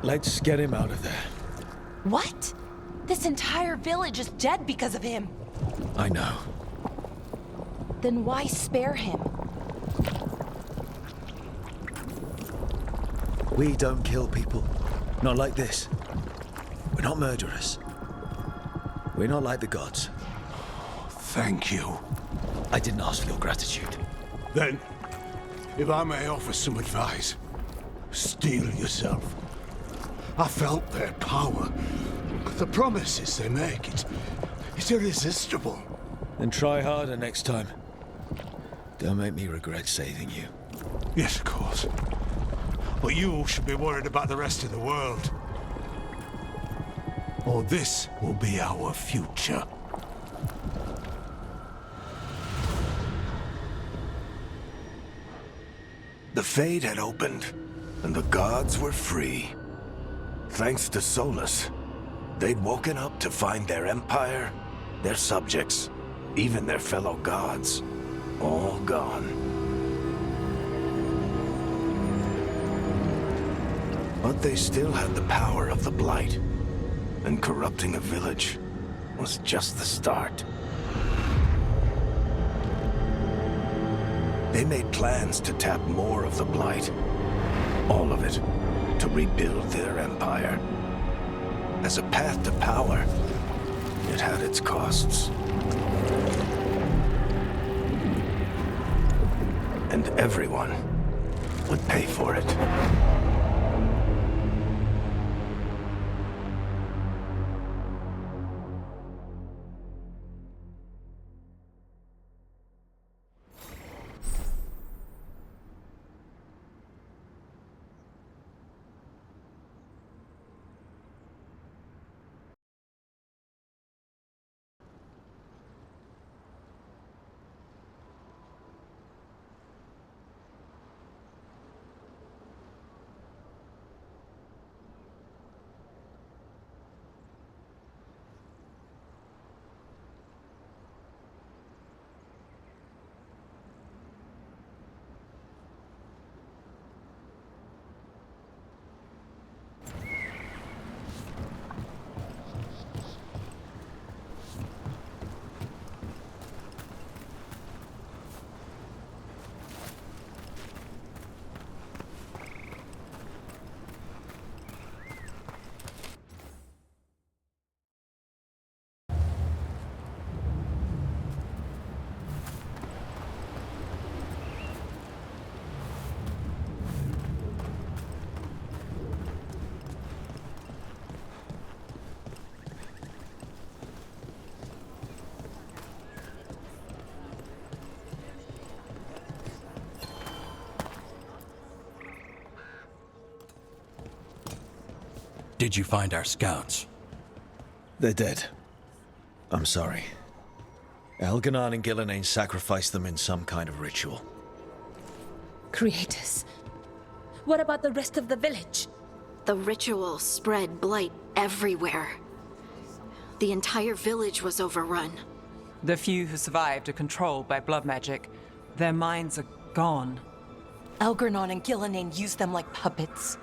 Let's get him out of there. What? This entire village is dead because of him. I know. Then why spare him? We don't kill people. Not like this. We're not murderers. We're not like the gods. Thank you. I didn't ask for your gratitude. Then, if I may offer some advice, steel yourself. I felt their power. The promises they make, it's irresistible. Then try harder next time. Don't make me regret saving you. Yes, of course. But you should be worried about the rest of the world. Or this will be our future. The Fade had opened, and the gods were free. Thanks to Solus, they'd woken up to find their empire, their subjects, even their fellow gods, all gone. But they still had the power of the Blight, and corrupting a village was just the start. They made plans to tap more of the Blight, all of it, to rebuild their empire. As a path to power, it had its costs. And everyone would pay for it. Did you find our scouts? They're dead. I'm sorry. Elganon and Gillenane sacrificed them in some kind of ritual. Creators. What about the rest of the village? The ritual spread blight everywhere. The entire village was overrun. The few who survived are controlled by blood magic. Their minds are gone. Elganon and Gillenane used them like puppets.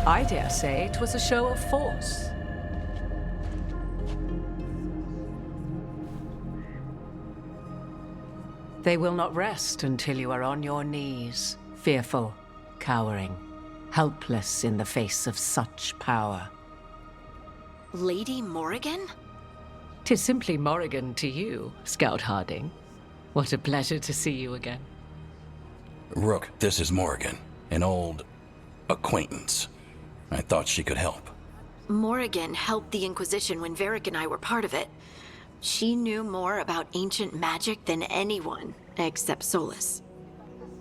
I dare say it was a show of force. They will not rest until you are on your knees, fearful, cowering, helpless in the face of such power. Lady Morrigan? 'Tis simply Morrigan to you, Scout Harding. What a pleasure to see you again. Rook, this is Morrigan, an old acquaintance. I thought she could help. Morrigan helped the Inquisition when Varric and I were part of it. She knew more about ancient magic than anyone, except Solus.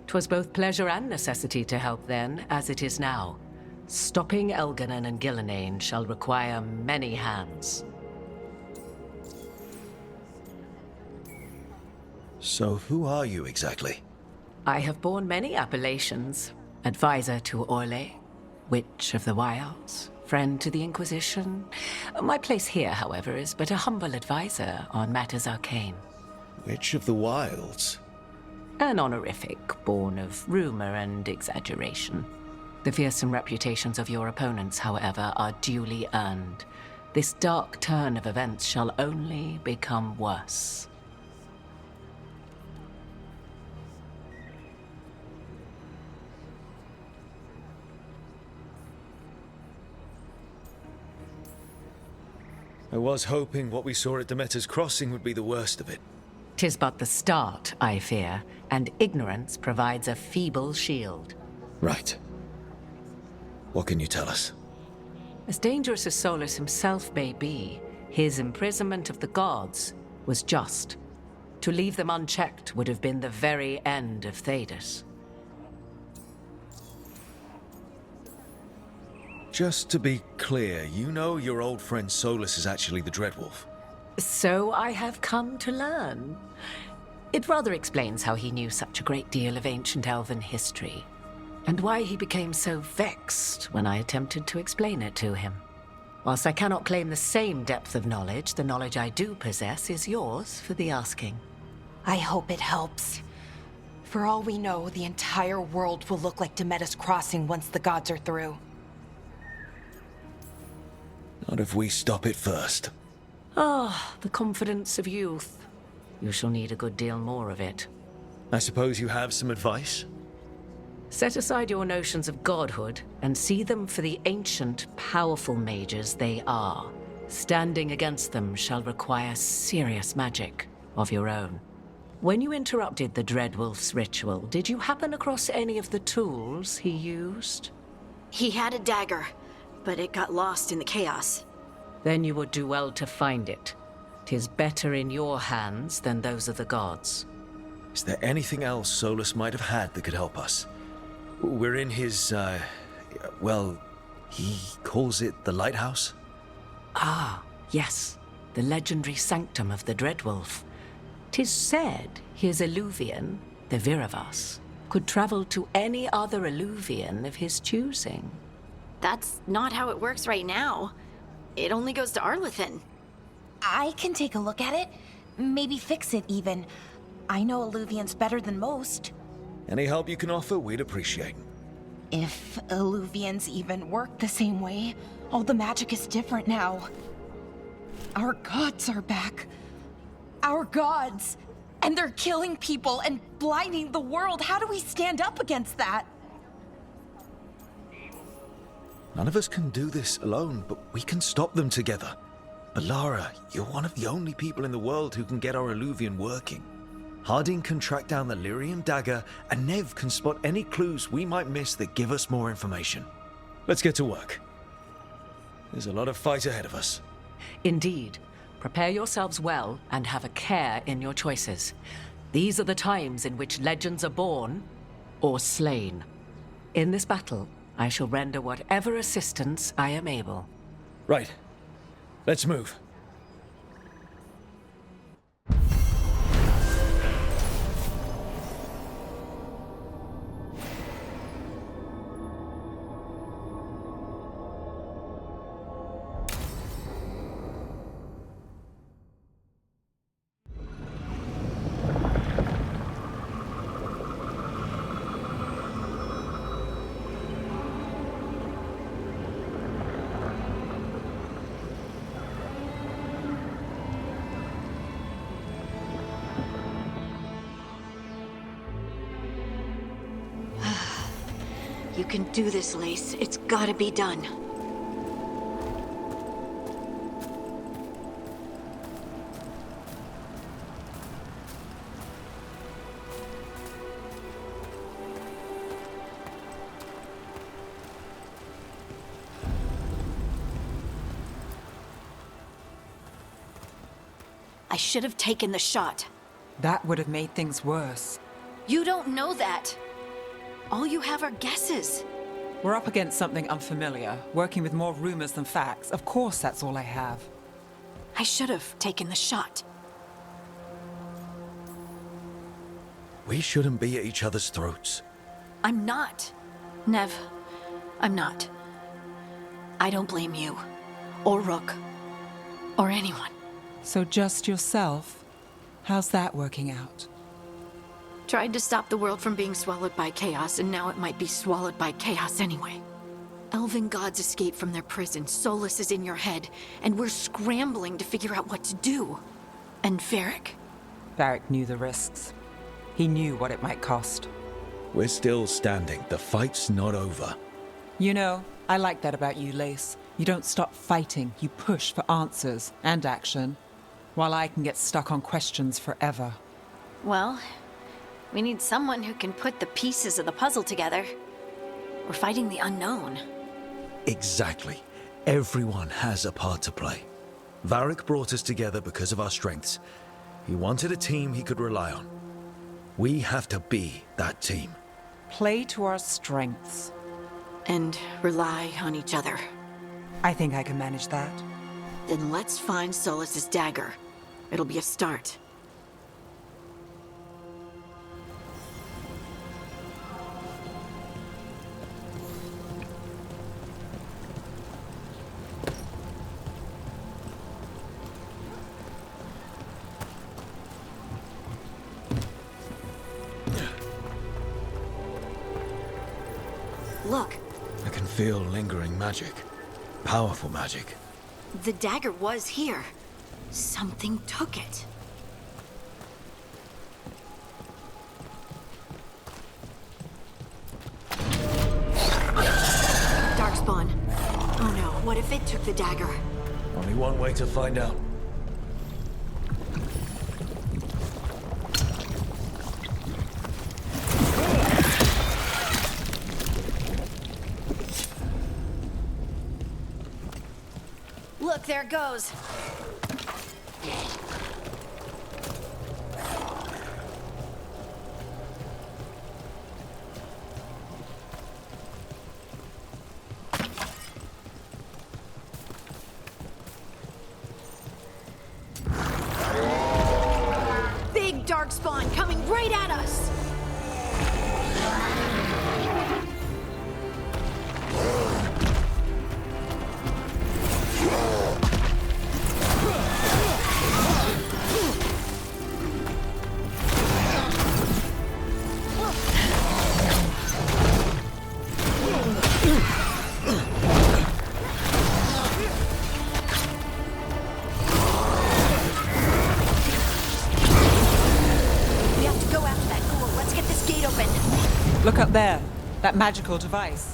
'Twas both pleasure and necessity to help then, as it is now. Stopping Elganon and Gillenane shall require many hands. So who are you exactly? I have borne many appellations. Advisor to Orlais, Witch of the Wilds, friend to the Inquisition. My place here, however, is but a humble advisor on matters arcane. Witch of the Wilds. An honorific born of rumor and exaggeration. The fearsome reputations of your opponents, however, are duly earned. This dark turn of events shall only become worse. I was hoping what we saw at Demeter's Crossing would be the worst of it. 'Tis but the start, I fear, and ignorance provides a feeble shield. Right. What can you tell us? As dangerous as Solus himself may be, his imprisonment of the gods was just. To leave them unchecked would have been the very end of Thedas. Just to be clear, you know your old friend Solus is actually the Dreadwolf. So I have come to learn. It rather explains how he knew such a great deal of ancient elven history, and why he became so vexed when I attempted to explain it to him. Whilst I cannot claim the same depth of knowledge, the knowledge I do possess is yours for the asking. I hope it helps. For all we know, the entire world will look like Demeter's Crossing once the gods are through. Not if we stop it first. Ah, the confidence of youth. You shall need a good deal more of it. I suppose you have some advice? Set aside your notions of godhood and see them for the ancient, powerful mages they are. Standing against them shall require serious magic of your own. When you interrupted the Dreadwolf's ritual, did you happen across any of the tools he used? He had a dagger, but it got lost in the chaos. Then you would do well to find it. 'Tis better in your hands than those of the gods. Is there anything else Solus might have had that could help us? We're in his, well, he calls it the lighthouse? Ah, yes. The legendary sanctum of the Dreadwolf. 'Tis said his Illuvian, the Viravas, could travel to any other Illuvian of his choosing. That's not how it works right now. It only goes to Arlethan. I can take a look at it. Maybe fix it, even. I know Illuvians better than most. Any help you can offer, we'd appreciate. If Illuvians even work the same way, all the magic is different now. Our gods are back. Our gods! And they're killing people and blinding the world. How do we stand up against that? None of us can do this alone, but we can stop them together. Alara, you're one of the only people in the world who can get our Illuvian working. Harding can track down the Lyrium dagger, and Nev can spot any clues we might miss that give us more information. Let's get to work. There's a lot of fight ahead of us. Indeed. Prepare yourselves well and have a care in your choices. These are the times in which legends are born or slain. In this battle, I shall render whatever assistance I am able. Right. Let's move. You can do this, Lace. It's gotta be done. I should have taken the shot. That would have made things worse. You don't know that. All you have are guesses. We're up against something unfamiliar, working with more rumors than facts. Of course, that's all I have. I should have taken the shot. We shouldn't be at each other's throats. I'm not. Nev, I'm not. I don't blame you. Or Rook. Or anyone. So just yourself? How's that working out? Tried to stop the world from being swallowed by chaos, and now it might be swallowed by chaos anyway. Elven gods escaped from their prison, Solus is in your head, and we're scrambling to figure out what to do. And Varric? Varric knew the risks. He knew what it might cost. We're still standing. The fight's not over. You know, I like that about you, Lace. You don't stop fighting, you push for answers and action, while I can get stuck on questions forever. Well, we need someone who can put the pieces of the puzzle together. We're fighting the unknown. Exactly. Everyone has a part to play. Varric brought us together because of our strengths. He wanted a team he could rely on. We have to be that team. Play to our strengths. And rely on each other. I think I can manage that. Then let's find Solus's dagger. It'll be a start. Look. I can feel lingering magic. Powerful magic. The dagger was here. Something took it. Darkspawn. Oh no, what if it took the dagger? Only one way to find out. Look, there it goes. Big darkspawn coming right at us. Look up there. That magical device.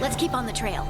Let's keep on the trail.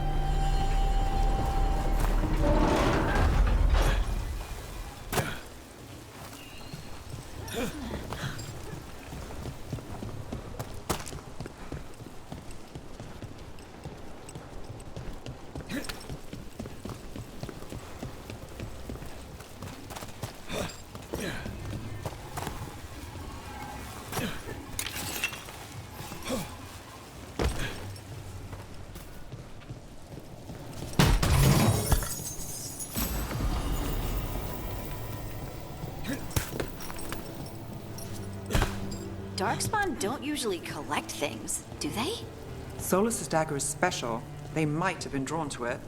Darkspawn don't usually collect things, do they? Solus's dagger is special. They might have been drawn to it.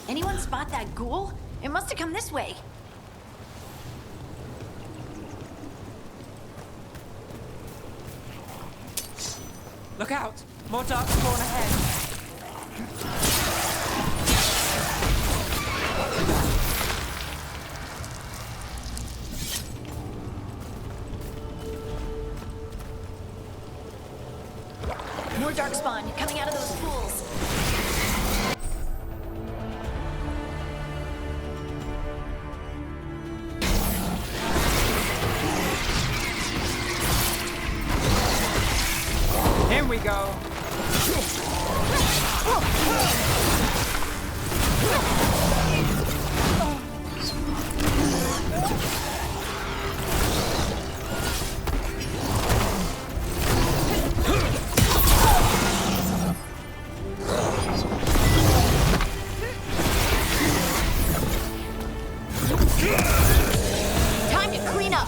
Anyone spot that ghoul? It must have come this way. Look out! More dark spawn ahead. More darkspawn coming out of those pools. Here we go. Time to clean up.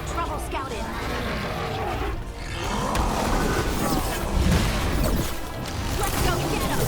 Trouble scouted. Let's go get him.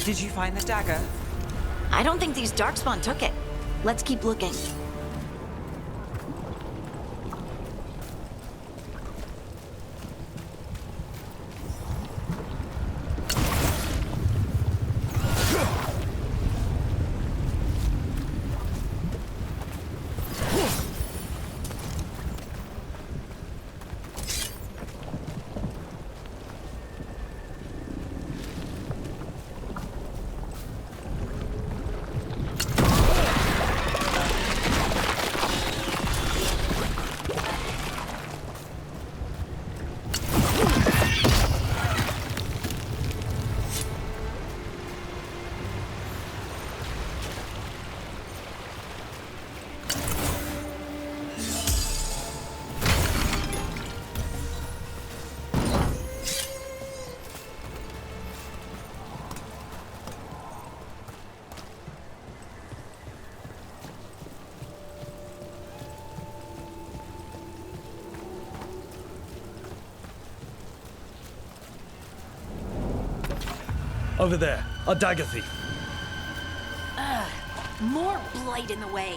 Did you find the dagger? I don't think these darkspawn took it. Let's keep looking. Over there, a dagger thief. More blight in the way.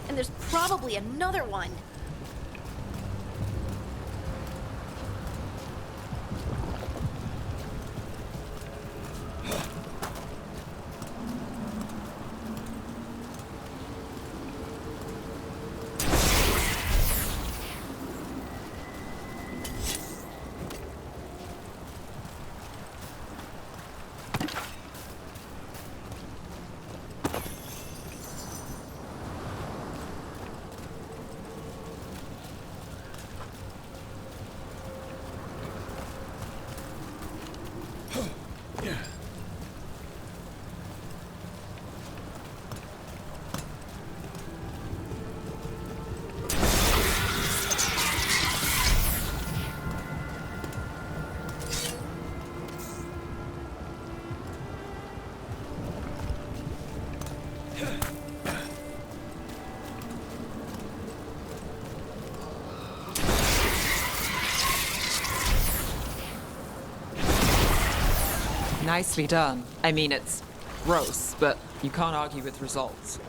And there's probably another one. Nicely done. I mean, it's gross, but you can't argue with results.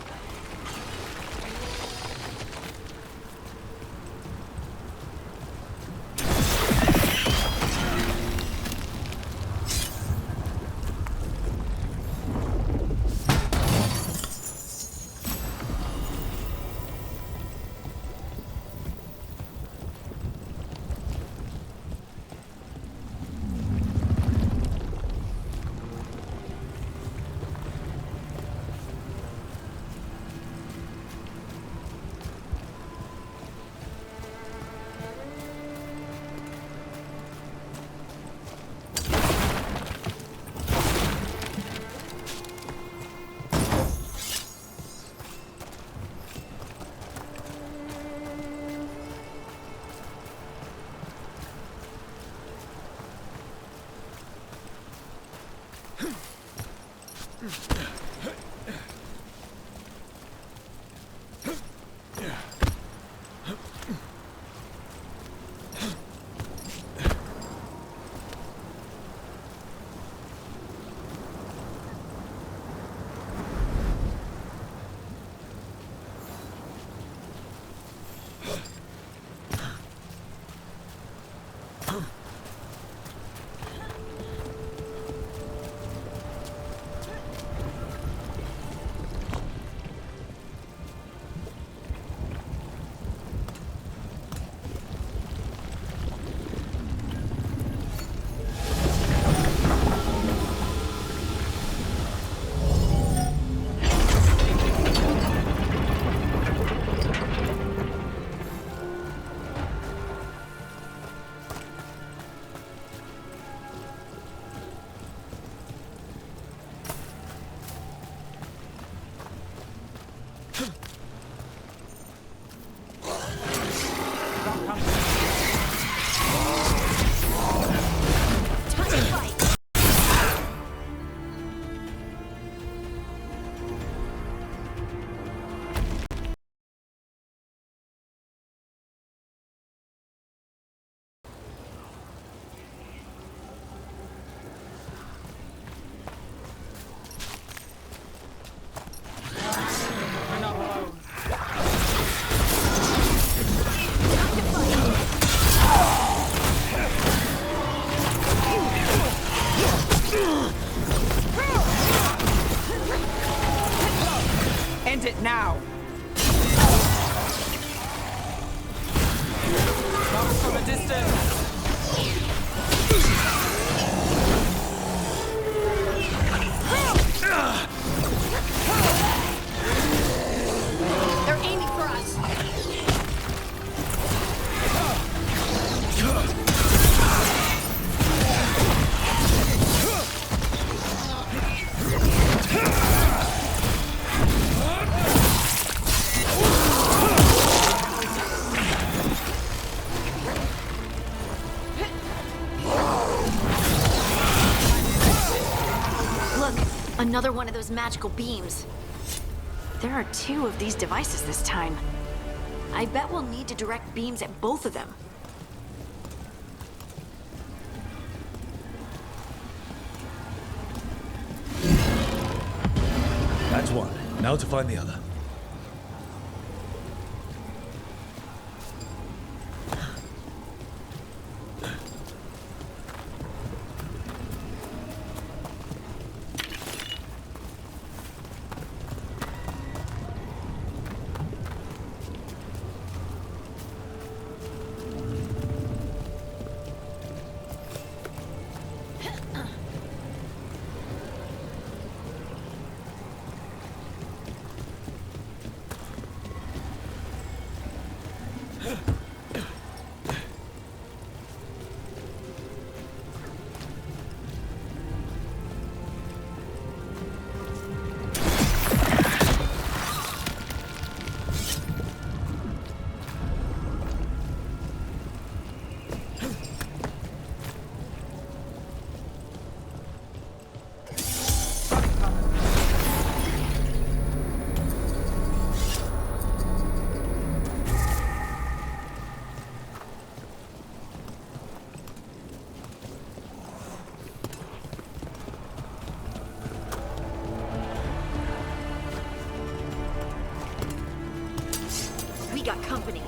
Another one of those magical beams. There are 2 of these devices this time. I bet we'll need to direct beams at both of them. That's one. Now to find the other. We got company.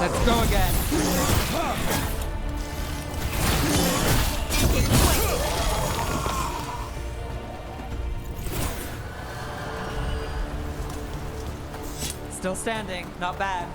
Let's go again. Still standing, not bad.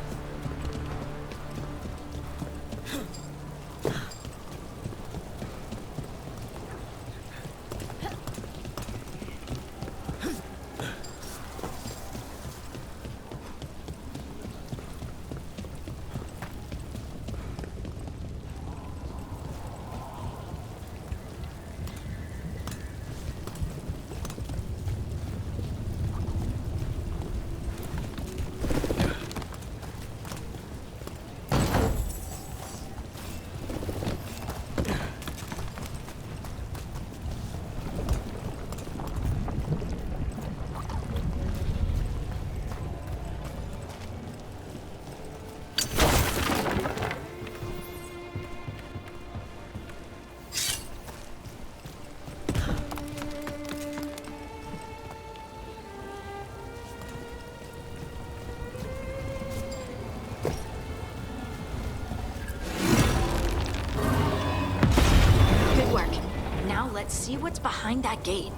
Let's see what's behind that gate.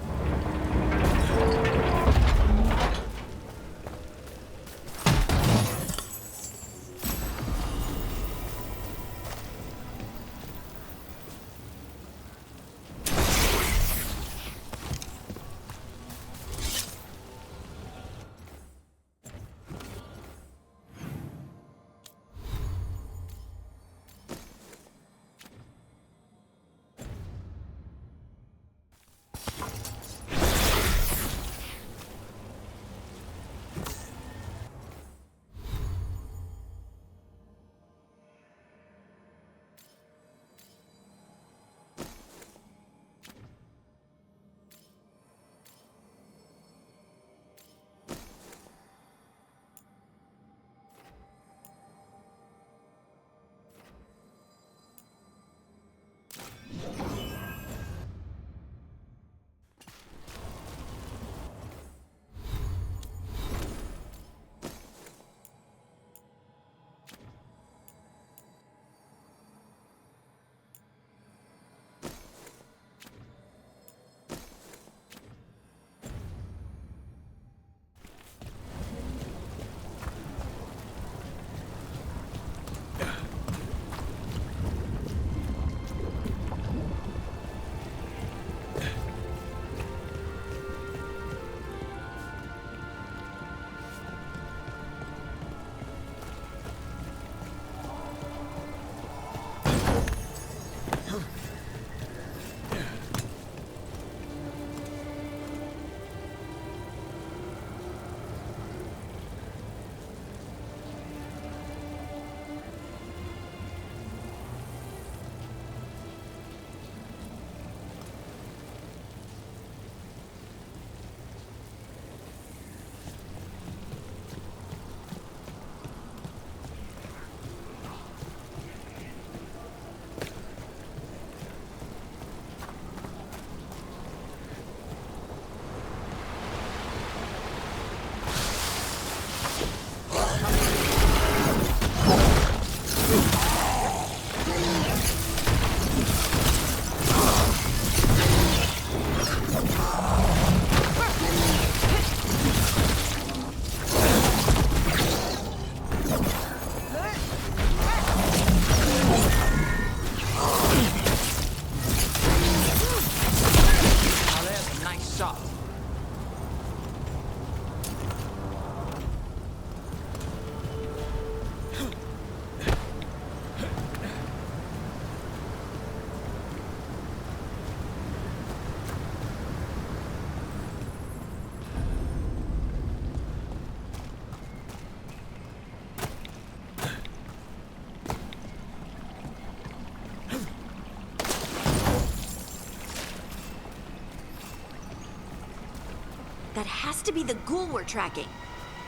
That has to be the ghoul we're tracking.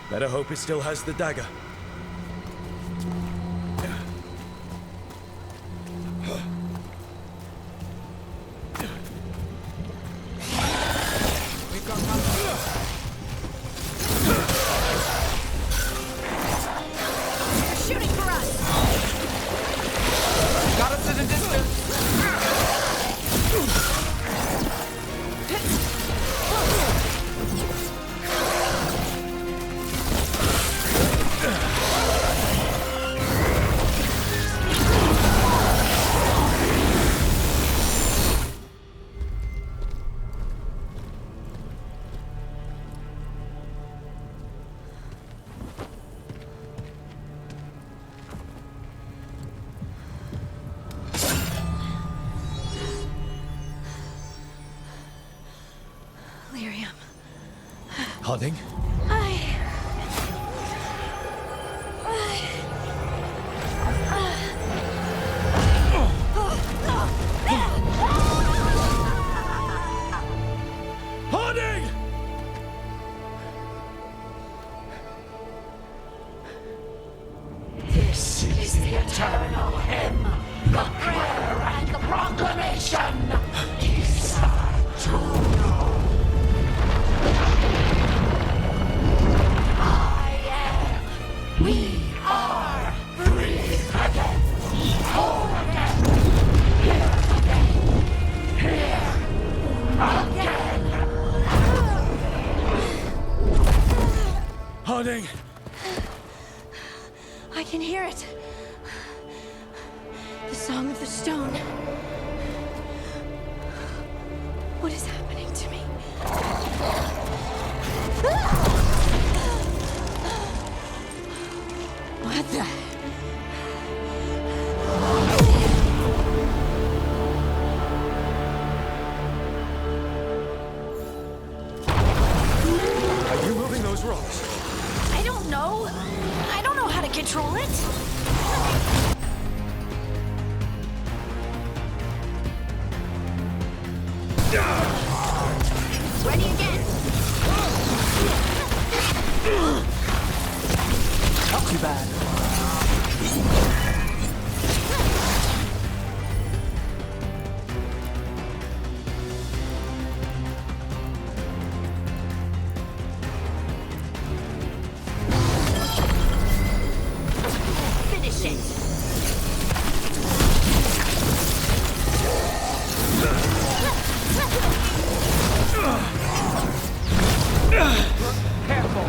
Better hope it still has the dagger. Shooting for us! Got us in the distance. Lyrium. Harding? Harding! This is the eternal hymn, the prayer and the proclamation. We are free again. Whole again. Here again. Harding! I can hear it. The song of the stone. What is happening to me? What the? Are you moving those rocks? I don't know. I don't know how to control it. Ready again. Not too bad. Finish it. Careful.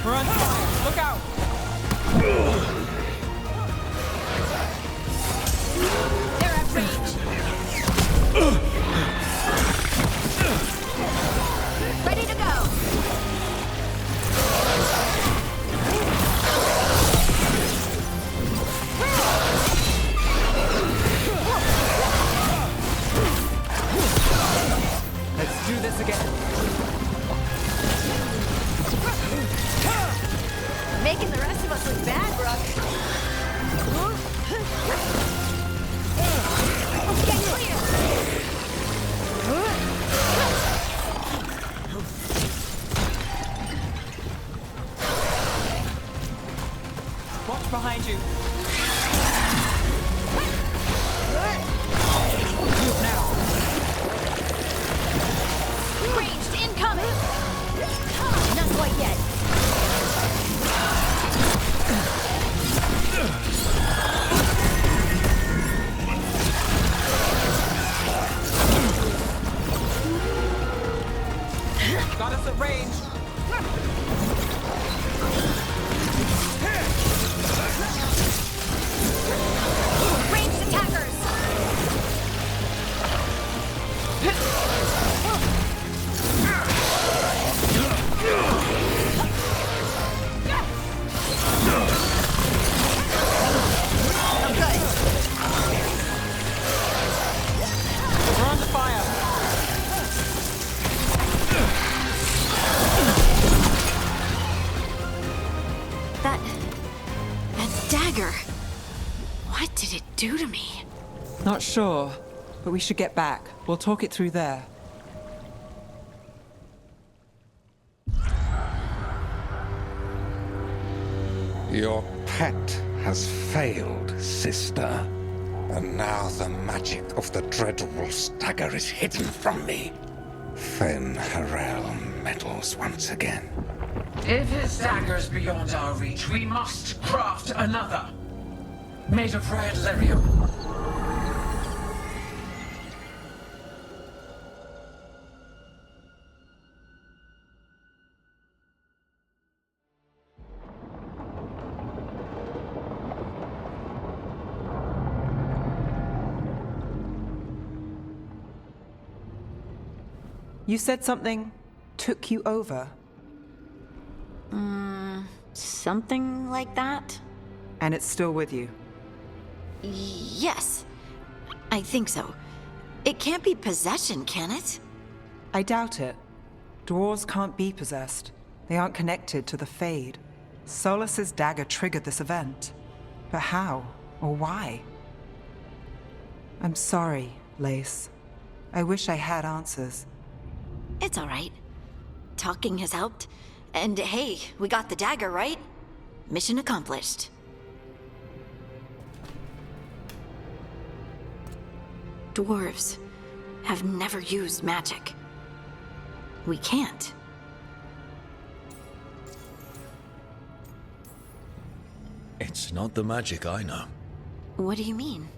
We're on fire! Look out! They're at range. Ready to go. Let's do this again. Making the rest of us look bad, Brooke. Get clear. Watch behind you. Move now. Ranged incoming. Not quite yet. Got us at range. Ranged attackers. We're under fire. That dagger. What did it do to me? Not sure, but we should get back. We'll talk it through there. Your pet has failed, sister. And now the magic of the Dreadwolf's dagger is hidden from me. Fen Harel meddles once again. If his dagger's beyond our reach, we must craft another. Made of red lyrium. You said something took you over. Something like that? And it's still with you. Yes. I think so. It can't be possession, can it? I doubt it. Dwarves can't be possessed. They aren't connected to the Fade. Solus's dagger triggered this event. But how? Or why? I'm sorry, Lace. I wish I had answers. It's all right. Talking has helped. And hey, we got the dagger, right? Mission accomplished. Dwarves have never used magic. We can't. It's not the magic I know. What do you mean?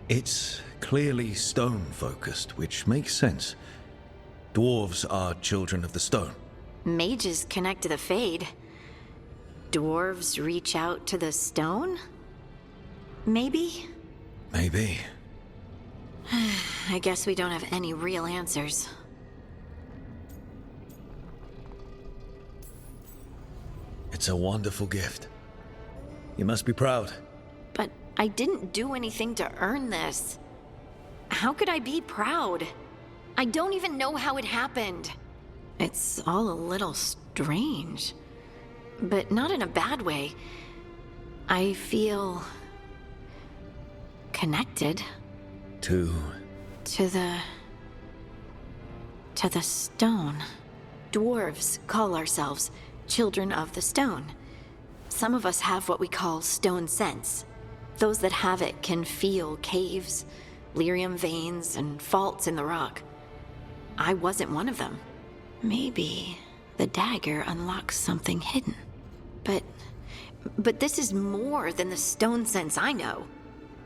It's clearly stone-focused, which makes sense. Dwarves are children of the stone. Mages connect to the Fade. Dwarves reach out to the stone? Maybe? Maybe. I guess we don't have any real answers. It's a wonderful gift. You must be proud. But I didn't do anything to earn this. How could I be proud? I don't even know how it happened. It's all a little strange. But not in a bad way. I feel... connected. To the stone. Dwarves call ourselves children of the stone. Some of us have what we call stone sense. Those that have it can feel caves, lyrium veins, and faults in the rock. I wasn't one of them. Maybe the dagger unlocks something hidden. But this is more than the stone sense I know.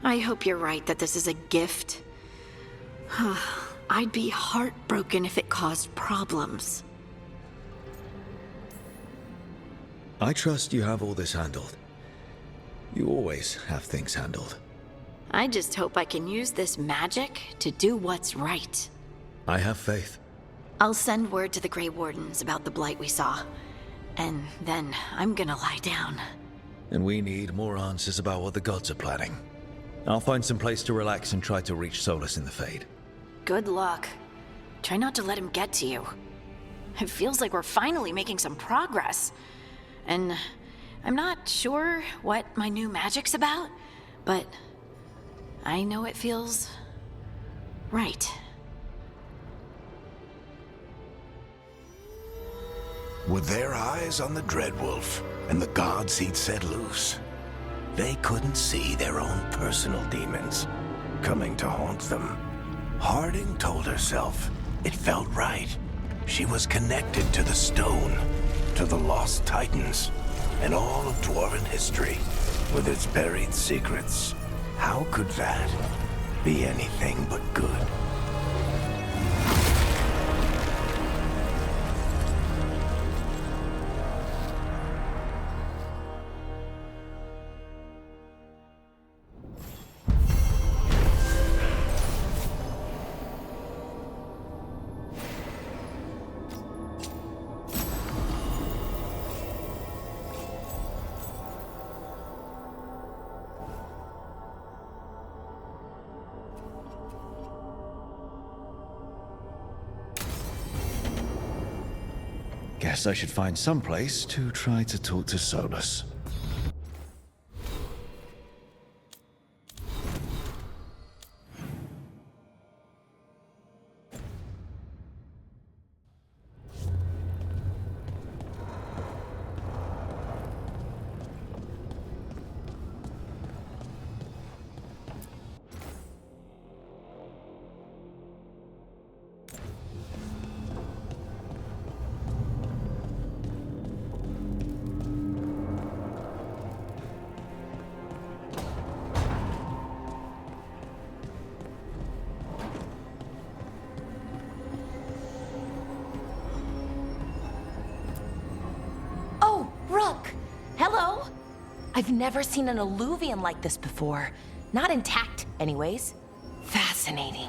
I hope you're right that this is a gift. I'd be heartbroken if it caused problems. I trust you have all this handled. You always have things handled. I just hope I can use this magic to do what's right. I have faith. I'll send word to the Grey Wardens about the blight we saw. And then I'm gonna lie down. And we need more answers about what the gods are planning. I'll find some place to relax and try to reach Solus in the Fade. Good luck. Try not to let him get to you. It feels like we're finally making some progress. And I'm not sure what my new magic's about, but I know it feels right. With their eyes on the Dreadwolf and the gods he'd set loose, they couldn't see their own personal demons coming to haunt them. Harding told herself it felt right. She was connected to the stone, to the lost titans, and all of Dwarven history, with its buried secrets. How could that be anything but good? Guess I should find some place to try to talk to Solus. Hello? I've never seen an Illuvian like this before. Not intact, anyways. Fascinating.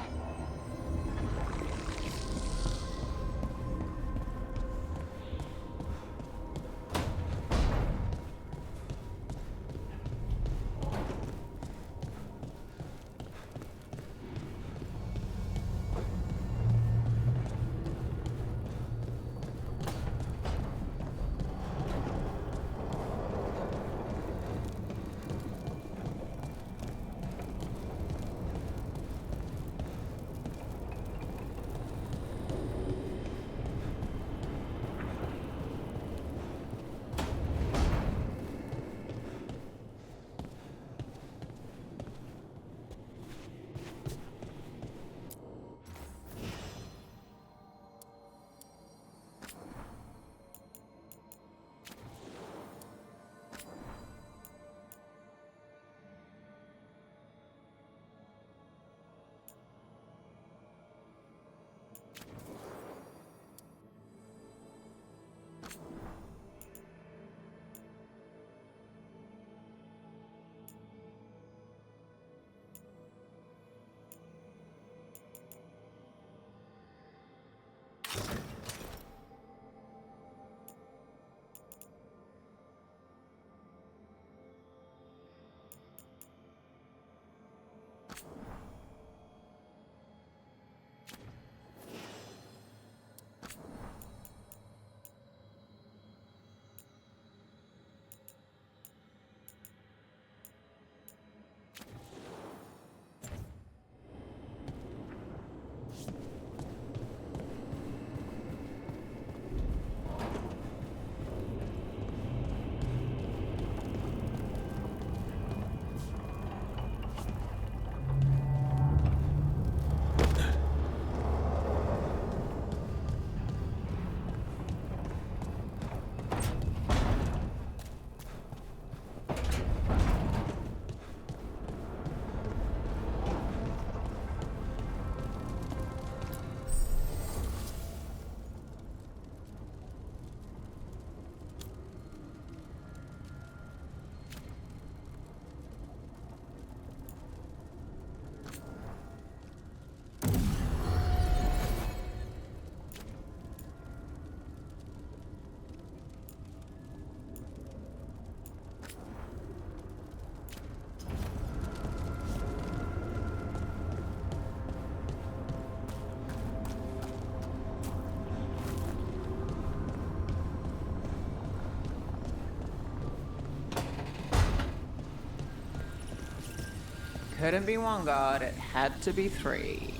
couldn't be one god, it had to be three.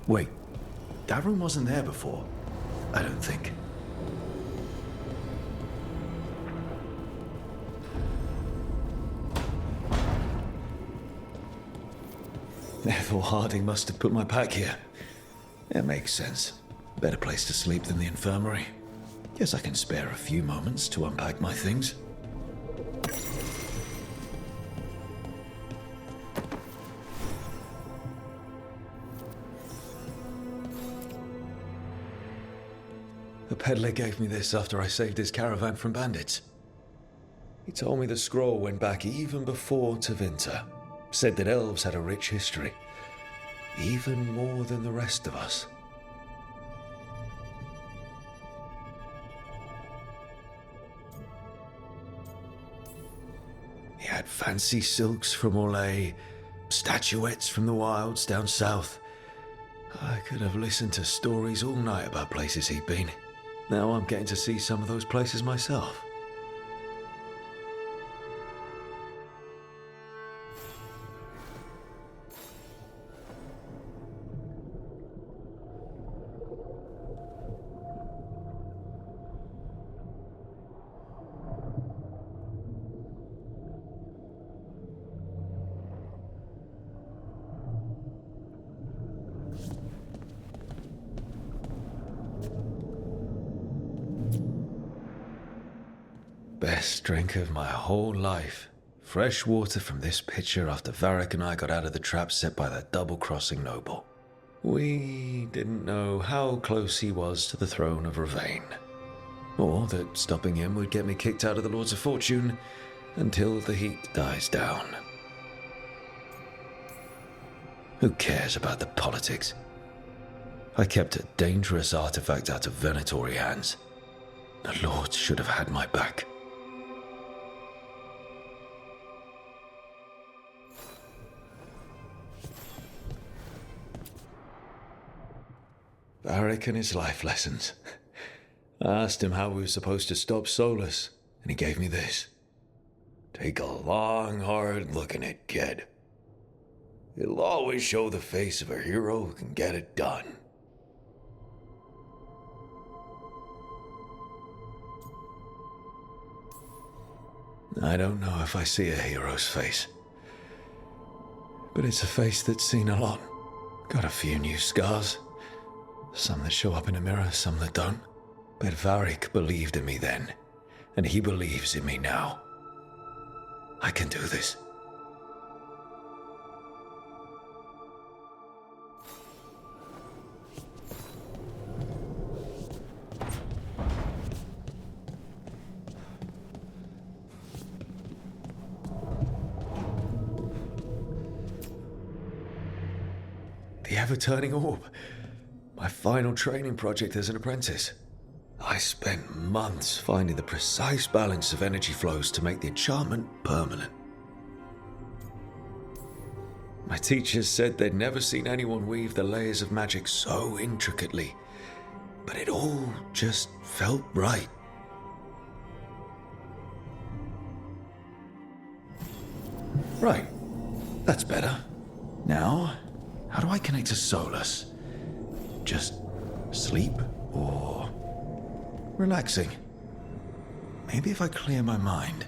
Wait, that room wasn't there before. I don't think. Ethel Harding must have put my pack here. It makes sense. Better place to sleep than the infirmary. Guess I can spare a few moments to unpack my things. The peddler gave me this after I saved his caravan from bandits. He told me the scroll went back even before Tevinter. Said that elves had a rich history, even more than the rest of us. He had fancy silks from Orlais, statuettes from the wilds down south. I could have listened to stories all night about places he'd been. Now I'm getting to see some of those places myself. Best drink of my whole life. Fresh water from this pitcher after Varric and I got out of the trap set by that double-crossing noble. We didn't know how close he was to the throne of Ravain, or that stopping him would get me kicked out of the Lords of Fortune until the heat dies down. Who cares about the politics? I kept a dangerous artifact out of Venatori hands. The Lords should have had my back. Varric and his life lessons. I asked him how we were supposed to stop Solus, and he gave me this. Take a long, hard look at it, kid. It'll always show the face of a hero who can get it done. I don't know if I see a hero's face, but it's a face that's seen a lot. Got a few new scars. Some that show up in a mirror, some that don't. But Varric believed in me then, and he believes in me now. I can do this. The ever-turning orb. My final training project as an apprentice. I spent months finding the precise balance of energy flows to make the enchantment permanent. My teachers said they'd never seen anyone weave the layers of magic so intricately, but it all just felt right. Right. That's better. Now, how do I connect to Solus? Just sleep or relaxing? Maybe if I clear my mind.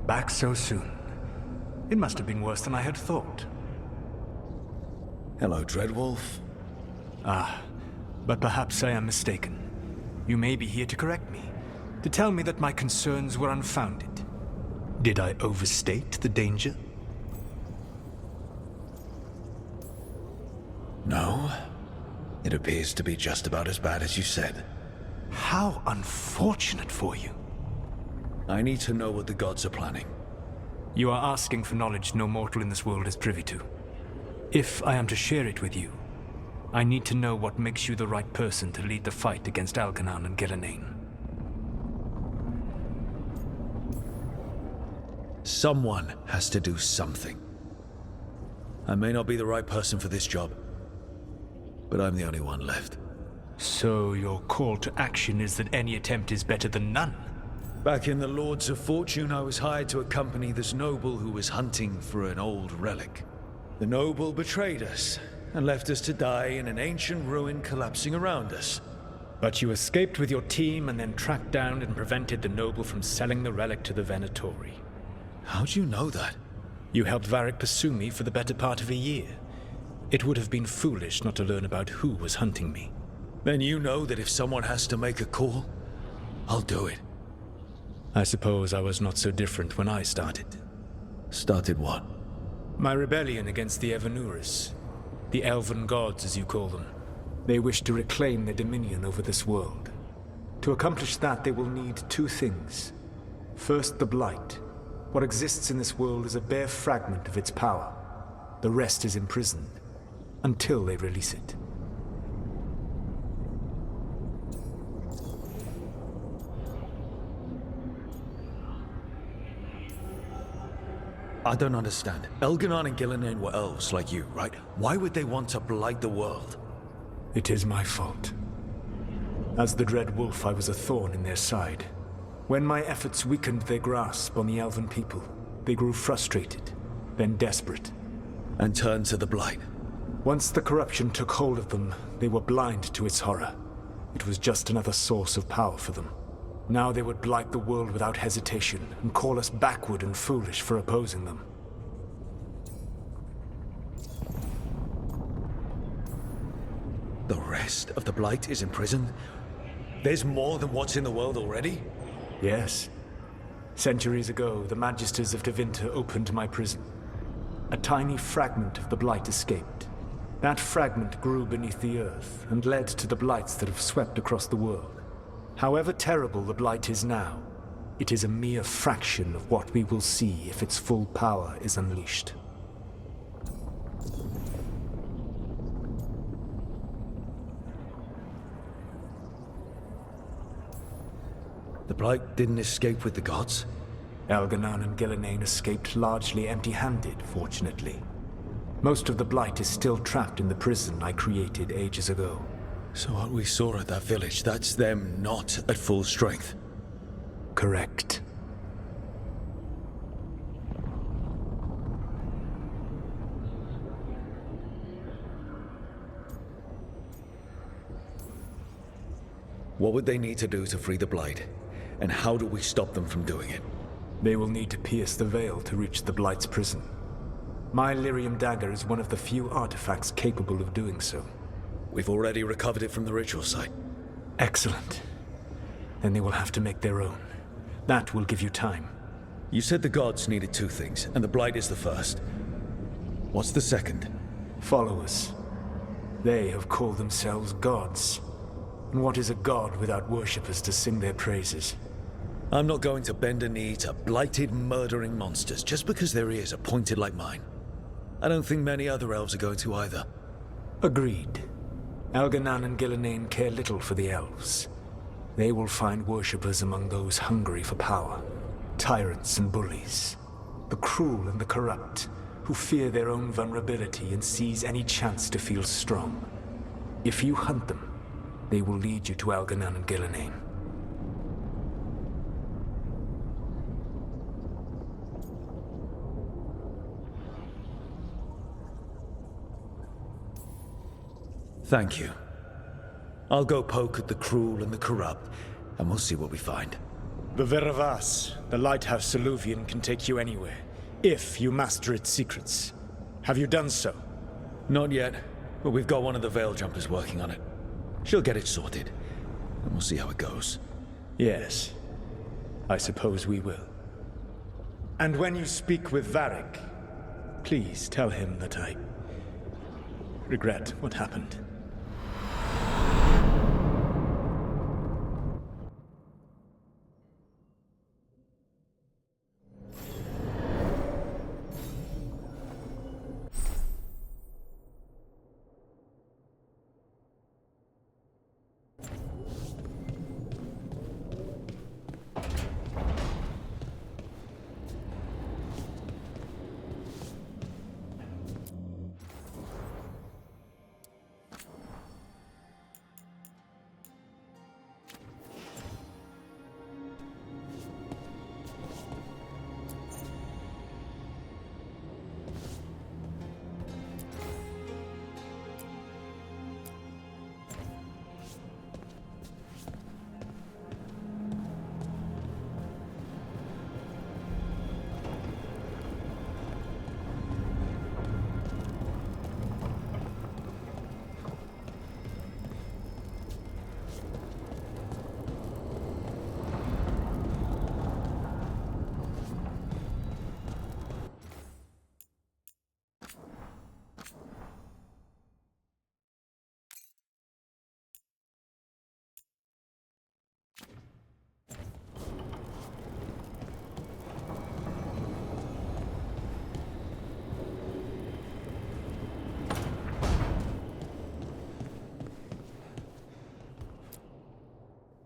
Back so soon. It must have been worse than I had thought. Hello, Dreadwolf. Ah, but perhaps I am mistaken. You may be here to correct me, to tell me that my concerns were unfounded. Did I overstate the danger? No. It appears to be just about as bad as you said. How unfortunate for you. I need to know what the gods are planning. You are asking for knowledge no mortal in this world is privy to. If I am to share it with you, I need to know what makes you the right person to lead the fight against Algernon and Gillenane. Someone has to do something. I may not be the right person for this job, but I'm the only one left. So your call to action is that any attempt is better than none? Back in the Lords of Fortune, I was hired to accompany this noble who was hunting for an old relic. The noble betrayed us and left us to die in an ancient ruin collapsing around us. But you escaped with your team and then tracked down and prevented the noble from selling the relic to the Venatori. How'd you know that? You helped Varric pursue me for the better part of a year. It would have been foolish not to learn about who was hunting me. Then you know that if someone has to make a call, I'll do it. I suppose I was not so different when I started. Started what? My rebellion against the Evanuris. The elven gods, as you call them. They wish to reclaim their dominion over this world. To accomplish that, they will need two things. First, the Blight. What exists in this world is a bare fragment of its power. The rest is imprisoned, until they release it. I don't understand. Elganon and Gillenane were elves like you, right? Why would they want to blight the world? It is my fault. As the Dread Wolf, I was a thorn in their side. When my efforts weakened their grasp on the elven people, they grew frustrated, then desperate. And turned to the Blight. Once the corruption took hold of them, they were blind to its horror. It was just another source of power for them. Now they would blight the world without hesitation and call us backward and foolish for opposing them. The rest of the Blight is imprisoned? There's more than what's in the world already? Yes. Centuries ago, the Magisters of Tevinter opened my prison. A tiny fragment of the Blight escaped. That fragment grew beneath the earth and led to the Blights that have swept across the world. However terrible the Blight is now, it is a mere fraction of what we will see if its full power is unleashed. The Blight didn't escape with the gods? Algernon and Gillenane escaped largely empty-handed, fortunately. Most of the Blight is still trapped in the prison I created ages ago. So what we saw at that village, that's them not at full strength? Correct. What would they need to do to free the Blight? And how do we stop them from doing it? They will need to pierce the veil to reach the Blight's prison. My lyrium dagger is one of the few artifacts capable of doing so. We've already recovered it from the ritual site. Excellent. Then they will have to make their own. That will give you time. You said the gods needed two things, and the Blight is the first. What's the second? Followers. They have called themselves gods. And what is a god without worshippers to sing their praises? I'm not going to bend a knee to blighted, murdering monsters just because their ears are pointed like mine. I don't think many other elves are going to either. Agreed. Elganan and Gillenane care little for the elves. They will find worshippers among those hungry for power. Tyrants and bullies. The cruel and the corrupt, who fear their own vulnerability and seize any chance to feel strong. If you hunt them, they will lead you to Elganan and Gillenane. Thank you. I'll go poke at the cruel and the corrupt, and we'll see what we find. The Veravas, the lighthouse Eluvian, can take you anywhere, if you master its secrets. Have you done so? Not yet, but we've got one of the Veil Jumpers working on it. She'll get it sorted, and we'll see how it goes. Yes, I suppose we will. And when you speak with Varric, please tell him that I regret what happened.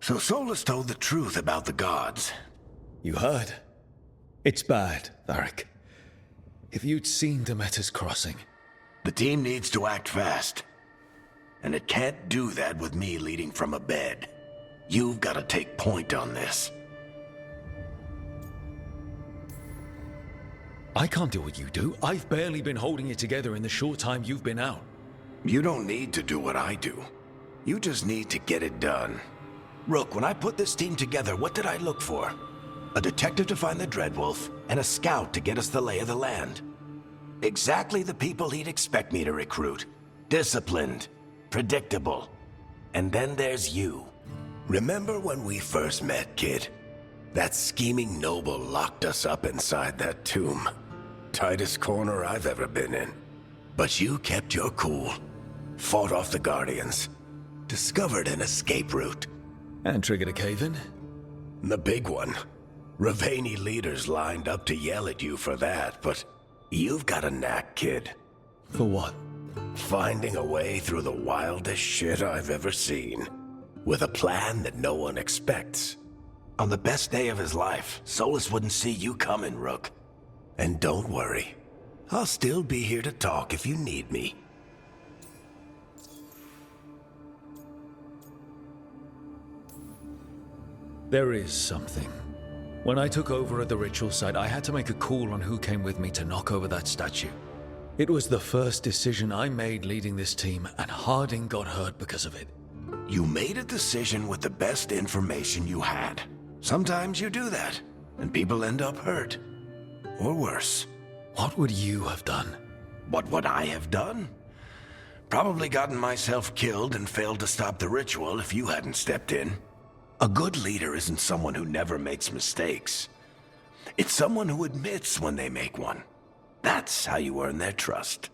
So Solus told the truth about the gods. You heard? It's bad, Varric. If you'd seen Demeter's crossing... The team needs to act fast. And it can't do that with me leading from a bed. You've got to take point on this. I can't do what you do. I've barely been holding it together in the short time you've been out. You don't need to do what I do. You just need to get it done. Rook, when I put this team together, what did I look for? A detective to find the Dreadwolf, and a scout to get us the lay of the land. Exactly the people he'd expect me to recruit. Disciplined, predictable. And then there's you. Remember when we first met, kid? That scheming noble locked us up inside that tomb. Tightest corner I've ever been in. But you kept your cool. Fought off the Guardians. Discovered an escape route. And triggered a cave-in? The big one. Ravani leaders lined up to yell at you for that, but you've got a knack, kid. For what? Finding a way through the wildest shit I've ever seen. With a plan that no one expects. On the best day of his life, Solus wouldn't see you coming, Rook. And don't worry. I'll still be here to talk if you need me. There is something. When I took over at the ritual site, I had to make a call on who came with me to knock over that statue. It was the first decision I made leading this team, and Harding got hurt because of it. You made a decision with the best information you had. Sometimes you do that, and people end up hurt. Or worse. What would you have done? What would I have done? Probably gotten myself killed and failed to stop the ritual if you hadn't stepped in. A good leader isn't someone who never makes mistakes. It's someone who admits when they make one. That's how you earn their trust.